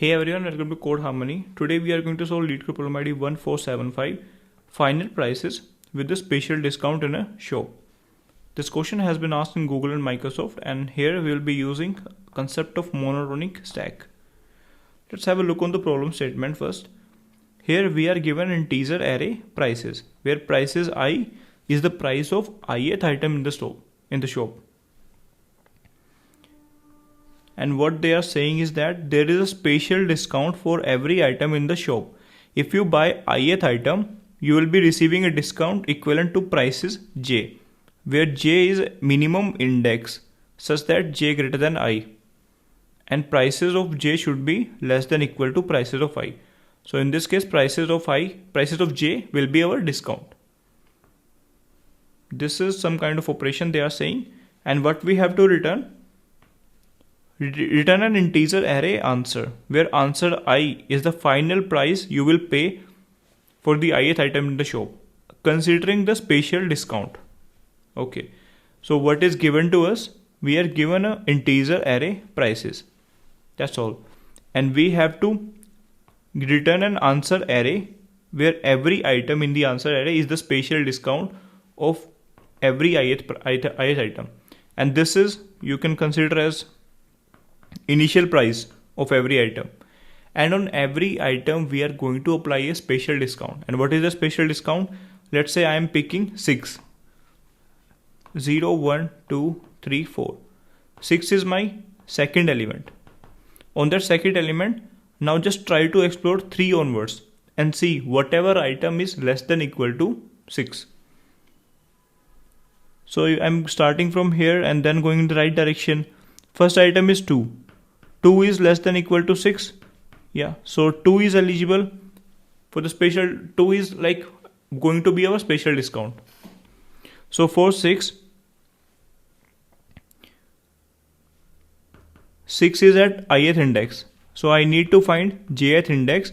Hey everyone, welcome to Code Harmony. Today we are going to solve LeetCode problem ID 1475, final prices with the special discount in a shop. This question has been asked in Google and Microsoft, and here we will be using concept of monotonic stack. Let's have a look on the problem statement first. Here we are given an integer array prices, where prices I is the price of ith item in the shop. And what they are saying is that there is a special discount for every item in the shop. If you buy ith item, you will be receiving a discount equivalent to prices j, where j is minimum index such that j greater than I, and prices of j should be less than equal to prices of I. So in this case, prices of j will be our discount. This is some kind of operation they are saying, and what we have to return an integer array answer, where answer I is the final price you will pay for the ith item in the shop, considering the special discount. Okay, so what is given to us? We are given an integer array prices. That's all. And we have to return an answer array where every item in the answer array is the special discount of every ith item. And this is, you can consider as initial price of every item, and on every item we are going to apply a special discount. And what is the special discount? Let's say I am picking 6, 0, 1, 2, 3, 4. 6 is my second element. On that second element, now just try to explore 3 onwards and see whatever item is less than equal to 6. So I'm starting from here and then going in the right direction. First item is 2. 2 is less than equal to 6. Yeah, so 2 is eligible for the special. 2 is like going to be our special discount. So for 6 is at ith index. So I need to find jth index,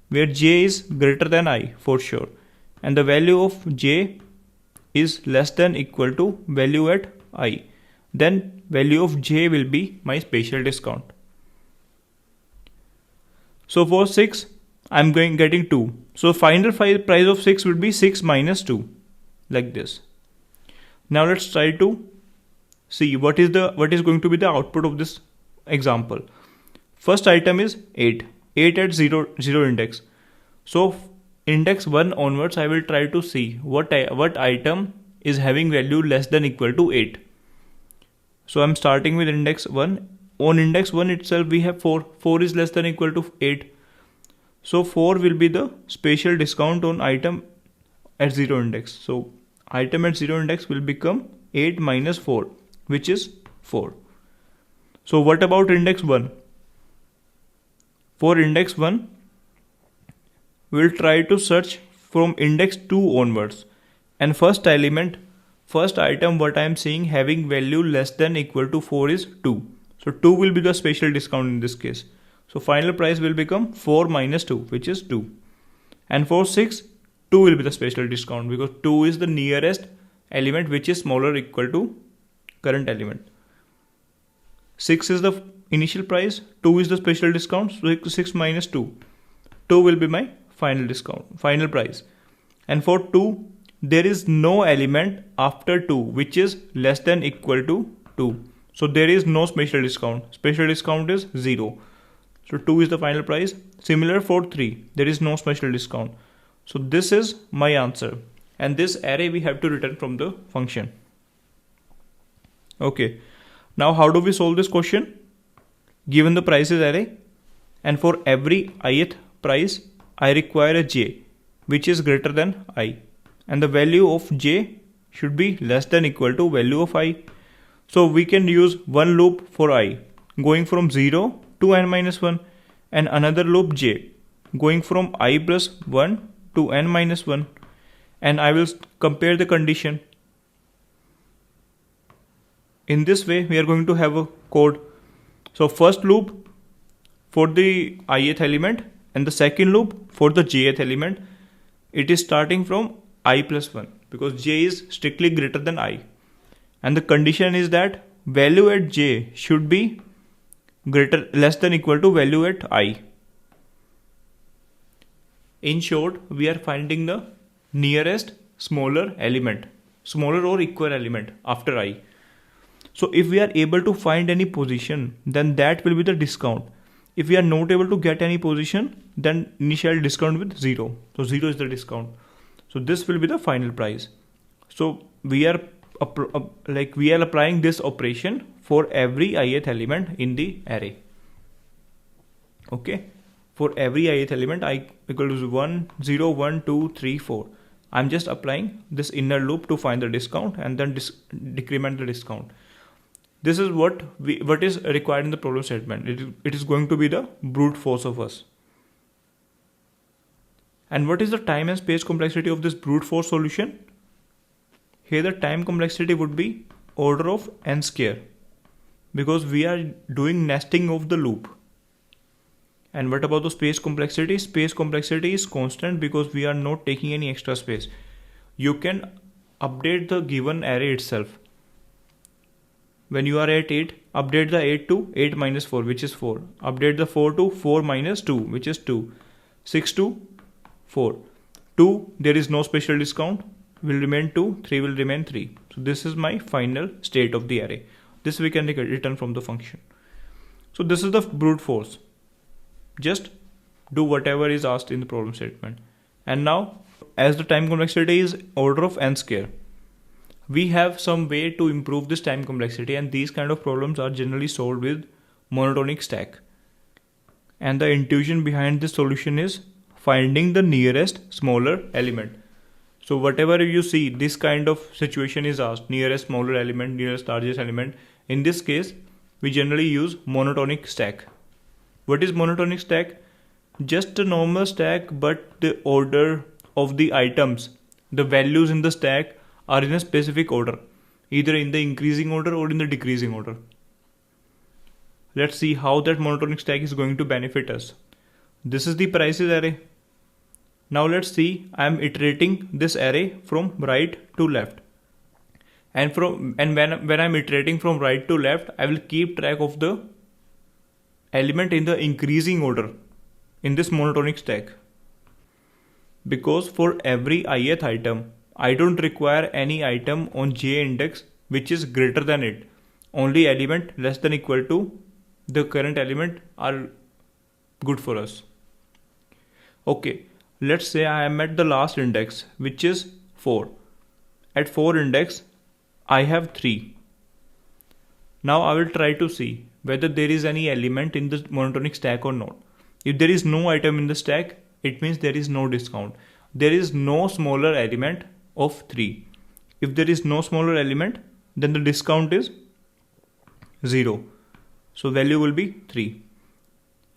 where j is greater than I for sure. And the value of j is less than equal to value at I. Then value of j will be my special discount. So for 6, I'm getting 2. So final price of 6 would be 6 minus 2, like this. Now let's try to see what is going to be the output of this example. First item is 8 at 0 index. So index 1 onwards, I will try to see what item is having value less than equal to 8. So I'm starting with index 1. On index 1 itself we have 4. 4 is less than equal to 8. So 4 will be the special discount on item at 0 index. So item at 0 index will become 8 minus 4, which is 4. So what about index 1? For index 1, we'll try to search from index 2 onwards. And first item what I am seeing having value less than equal to 4 is 2. So 2 will be the special discount in this case. So final price will become 4 minus 2, which is 2. And for 6, 2 will be the special discount, because 2 is the nearest element which is smaller or equal to current element. 6 is the initial price, 2 is the special discount, so 6 minus 2. 2 will be my final price. And for 2, there is no element after 2 which is less than equal to 2. So there is no special discount. Special discount is 0. So 2 is the final price. Similar for 3, there is no special discount. So this is my answer. And this array we have to return from the function. Okay. Now how do we solve this question? Given the prices array, and for every ith price, I require a j which is greater than I. And the value of j should be less than equal to value of I. So we can use one loop for I, going from 0 to n minus 1, and another loop j, going from I plus 1 to n minus 1. And I will compare the condition. In this way, we are going to have a code. So first loop for the ith element, and the second loop for the jth element. It is starting from I plus 1, because j is strictly greater than I. And the condition is that value at j should be less than equal to value at I. In short, we are finding the nearest smaller element, smaller or equal element after I. So if we are able to find any position, then that will be the discount. If we are not able to get any position, then initial discount with 0. So 0 is the discount. So this will be the final price. So we are applying this operation for every ith element in the array. Okay. For every ith element, I equal to 1, 0, 1, 2, 3, 4. I'm just applying this inner loop to find the discount and then decrement the discount. This is what is required in the problem statement. It is going to be the brute force of us. And what is the time and space complexity of this brute force solution? Here the time complexity would be order of n square, because we are doing nesting of the loop. And what about the space complexity? Space complexity is constant because we are not taking any extra space. You can update the given array itself. When you are at 8, update the 8 to 8 minus 4, which is 4. Update the 4 to 4 minus 2, which is 2. 6 to 4. 2, there is no special discount, will remain 2, 3 will remain 3. So this is my final state of the array. This we can return from the function. So this is the brute force. Just do whatever is asked in the problem statement. And now, as the time complexity is order of n square, we have some way to improve this time complexity, and these kind of problems are generally solved with monotonic stack. And the intuition behind this solution is finding the nearest smaller element. So whatever you see, this kind of situation is asked, nearest smaller element, nearest largest element. In this case, we generally use monotonic stack. What is monotonic stack? Just a normal stack, but the order of the items, the values in the stack are in a specific order, either in the increasing order or in the decreasing order. Let's see how that monotonic stack is going to benefit us. This is the prices array. Now let's see, I am iterating this array from right to left. And when I'm iterating from right to left, I will keep track of the element in the increasing order in this monotonic stack. Because for every ith item, I don't require any item on j index which is greater than it. Only element less than equal to the current element are good for us. Okay, let's say I am at the last index, which is 4. At 4 index, I have 3. Now I will try to see whether there is any element in the monotonic stack or not. If there is no item in the stack, it means there is no discount. There is no smaller element of 3. If there is no smaller element, then the discount is 0. So value will be 3.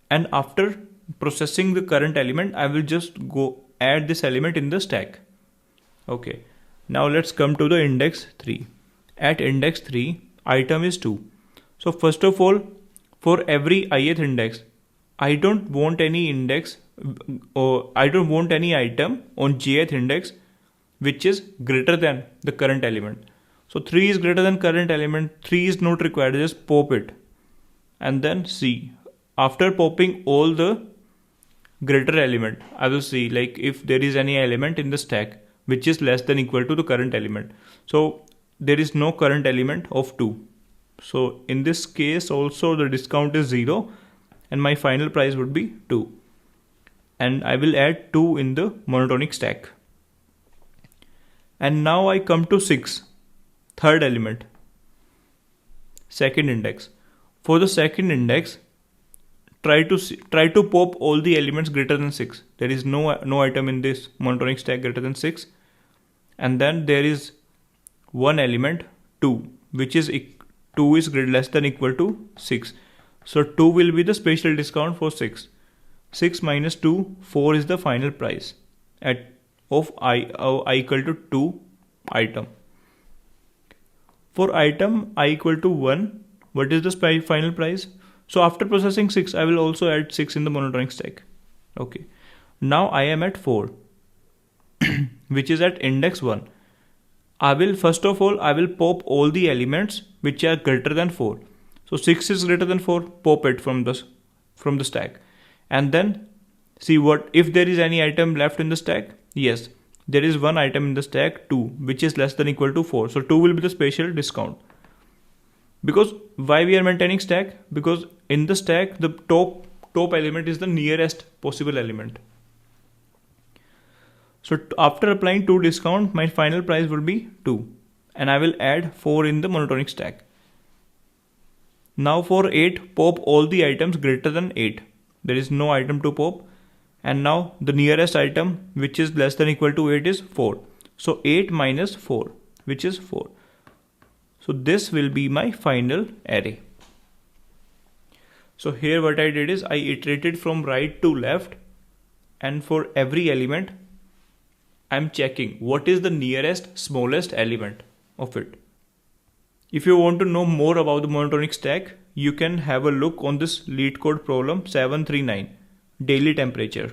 And after processing the current element, I will just go add this element in the stack. Okay. Now let's come to the index 3. At index 3, item is 2. So first of all, for every ith index, I don't want any index or I don't want any item on jth index which is greater than the current element. So 3 is greater than current element, 3 is not required, just pop it. And then see, after popping all the greater element, I will see like if there is any element in the stack which is less than equal to the current element. So there is no current element of 2. So in this case also the discount is 0 and my final price would be 2. And I will add 2 in the monotonic stack. And now I come to 6, third element, second index. For the second index, try to pop all the elements greater than 6. There is no item in this monotonic stack greater than 6. And then there is one element 2, which is 2 is less than equal to 6. So 2 will be the special discount for 6. 6 minus 2, 4 is the final price of I equal to 2 item. For item I equal to 1, what is the final price? So after processing 6, I will also add 6 in the monotonic stack. Okay. Now I am at 4, which is at index 1. First of all, I will pop all the elements which are greater than 4. So 6 is greater than 4, pop it from the stack. And then See what if there is any item left in the stack. Yes, there is one item in the stack 2 which is less than equal to 4. So 2 will be the spatial discount. Because why we are maintaining stack? Because in the stack the top element is the nearest possible element. So after applying 2 discount, my final price will be 2 and I will add 4 in the monotonic stack. Now for 8, pop all the items greater than 8. There is no item to pop, and now the nearest item which is less than equal to 8 is 4. So 8 minus 4, which is 4. So this will be my final array. So here what I did is I iterated from right to left, and for every element I'm checking what is the nearest smallest element of it. If you want to know more about the monotonic stack, you can have a look on this LeetCode problem 739, daily temperature.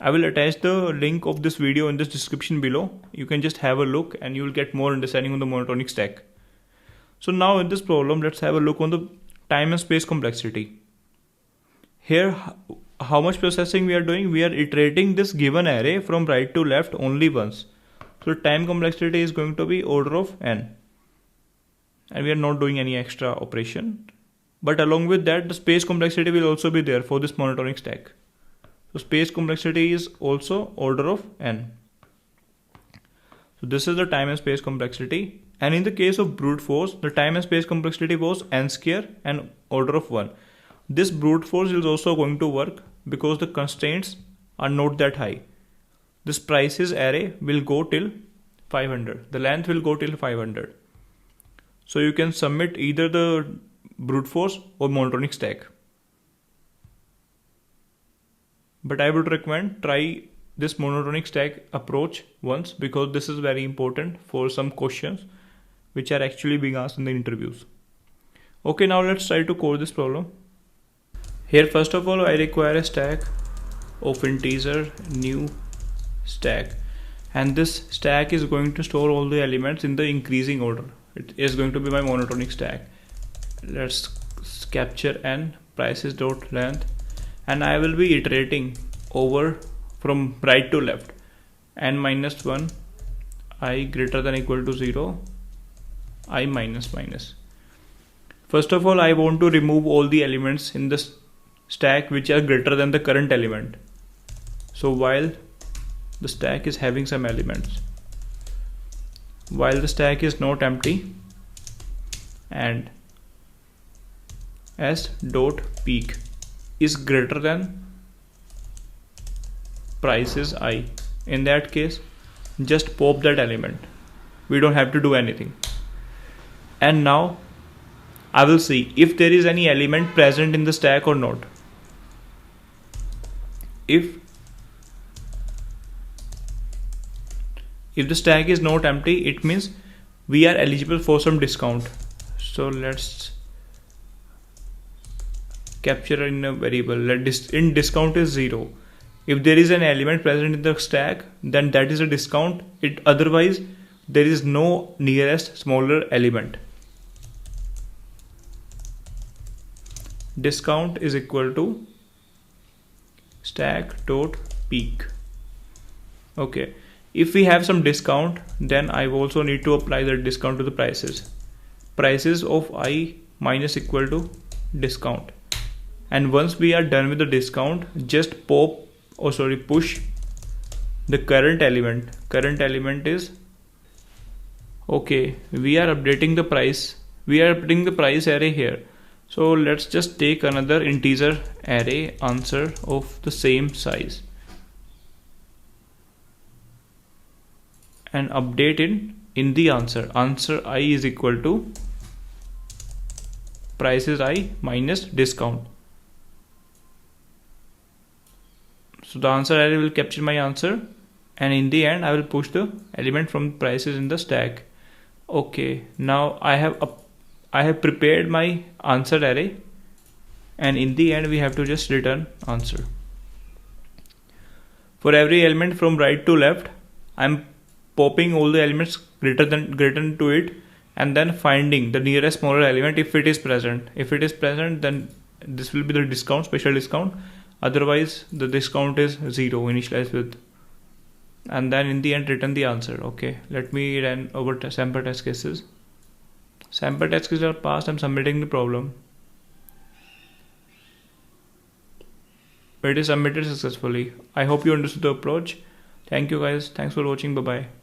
I will attach the link of this video in this description below. You can just have a look and you will get more understanding on the monotonic stack. So now in this problem, let's have a look on the time and space complexity. Here, how much processing we are doing? We are iterating this given array from right to left only once. So time complexity is going to be order of n. And we are not doing any extra operation. But along with that, the space complexity will also be there for this monotonic stack. So space complexity is also order of n. So this is the time and space complexity. And in the case of brute force, the time and space complexity was n square and order of 1. This brute force is also going to work because the constraints are not that high. This prices array will go till 500. The length will go till 500. So you can submit either the brute force or monotonic stack. But I would recommend try this monotonic stack approach once, because this is very important for some questions which are actually being asked in the interviews. Okay, now let's try to code this problem. Here first of all I require a stack of integer new stack, and this stack is going to store all the elements in the increasing order. It is going to be my monotonic stack. Let's capture n prices dot length, and I will be iterating over from right to left. N minus 1, I greater than equal to 0, I minus minus. First of all, I want to remove all the elements in this stack which are greater than the current element. So while the stack is having some elements, while the stack is not empty, and s dot peak is greater than prices I, in that case just pop that element. We don't have to do anything. And now I will see if there is any element present in the stack or not. If the stack is not empty, it means we are eligible for some discount. So let's capture in a variable. In discount is 0. If there is an element present in the stack, then that is a discount. Otherwise there is no nearest smaller element. Discount is equal to stack dot peak. Okay, if we have some discount, then I also need to apply that discount to the prices. Prices of I minus equal to discount. And once we are done with the discount, just push the current element. Current element is, okay, we are updating the price. We are putting the price array here. So let's just take another integer array answer of the same size and update it in the answer. Answer I is equal to prices I minus discount. So the answer array will capture my answer, and in the end I will push the element from prices in the stack. Okay, now I have prepared my answer array, and in the end we have to just return answer. For every element from right to left, I'm popping all the elements greater than to it, and then finding the nearest smaller element if it is present. If it is present, then this will be the discount, special discount. Otherwise the discount is 0 initialized with, and then in the end return the answer. Okay, let me run over sample test cases. Sample test cases are passed. I'm submitting the problem. It is submitted successfully. I hope you understood the approach. Thank you guys. Thanks for watching. Bye bye.